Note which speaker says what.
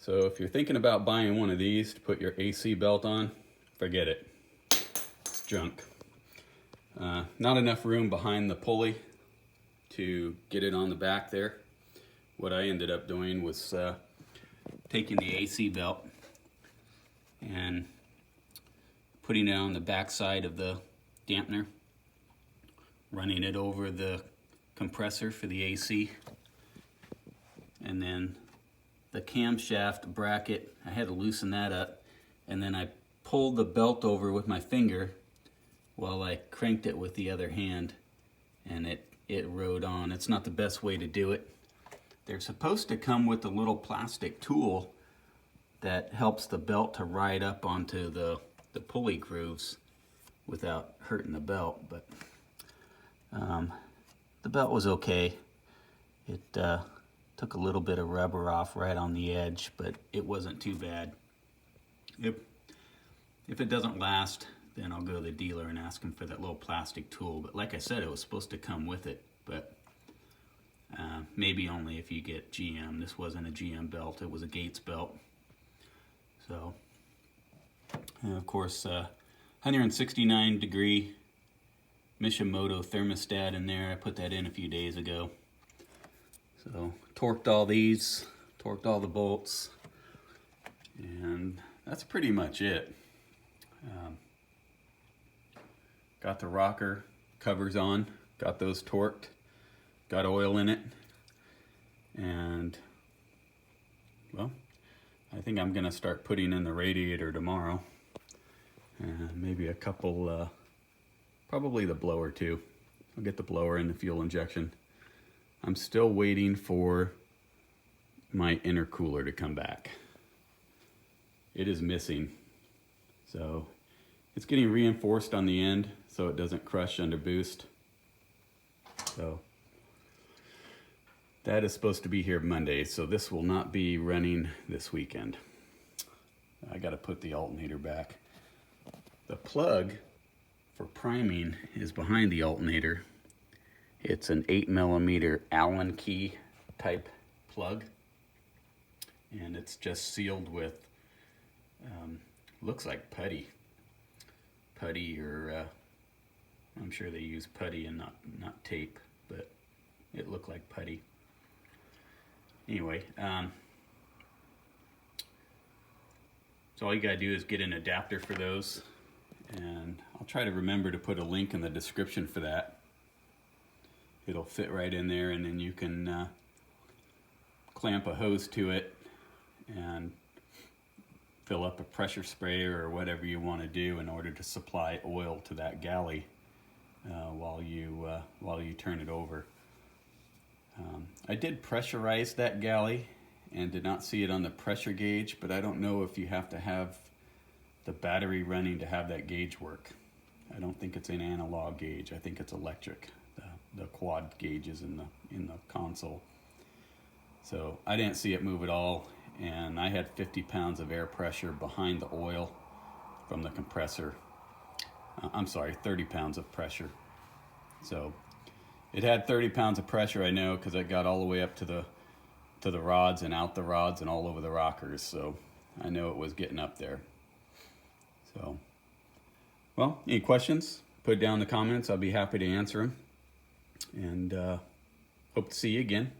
Speaker 1: So if you're thinking about buying one of these to put your AC belt on, forget it. It's junk. Not enough room behind the pulley to get it on the back there. What I ended up doing was taking the AC belt and putting it on the back side of the dampener, running it over the compressor for the AC, and then the camshaft bracket, I had to loosen that up, and then I pulled the belt over with my finger while I cranked it with the other hand, and it rode on. It's not the best way to do it. They're supposed to come with a little plastic tool that helps the belt to ride up onto the pulley grooves without hurting the belt, but the belt was okay. It took a little bit of rubber off right on the edge, but it wasn't too bad. If it doesn't last, then I'll go to the dealer and ask him for that little plastic tool. But like I said, it was supposed to come with it, but maybe only if you get GM. This wasn't a GM belt, it was a Gates belt. So, and of course, 169 degree Mishimoto thermostat in there. I put that in a few days ago. So torqued all these, torqued all the bolts, and that's pretty much it. Got the rocker covers on, got those torqued, got oil in it, and well, I think I'm gonna start putting in the radiator tomorrow, and maybe a couple, probably the blower too. I'll get the blower and the fuel injection. I'm still waiting for my intercooler to come back. It is missing. So it's getting reinforced on the end so it doesn't crush under boost. So that is supposed to be here Monday, so this will not be running this weekend. I gotta put the alternator back. The plug for priming is behind the alternator. It's an 8mm Allen key type plug, and it's just sealed with, looks like putty, or I'm sure they use putty and not tape, but it looked like putty. Anyway, so all you gotta do is get an adapter for those, and I'll try to remember to put a link in the description for that. It'll fit right in there, and then you can clamp a hose to it and fill up a pressure sprayer or whatever you want to do in order to supply oil to that galley while you turn it over. I did pressurize that galley and did not see it on the pressure gauge, but I don't know if you have to have the battery running to have that gauge work. I don't think it's an analog gauge. I think it's electric. The quad gauges in the console. So I didn't see it move at all, and I had 50 pounds of air pressure behind the oil from the compressor. I'm sorry, 30 pounds of pressure. So it had 30 pounds of pressure, I know, because it got all the way up to the rods and out the rods and all over the rockers. So I know it was getting up there. So, well, any questions? Put it down in the comments. I'll be happy to answer them. And hope to see you again.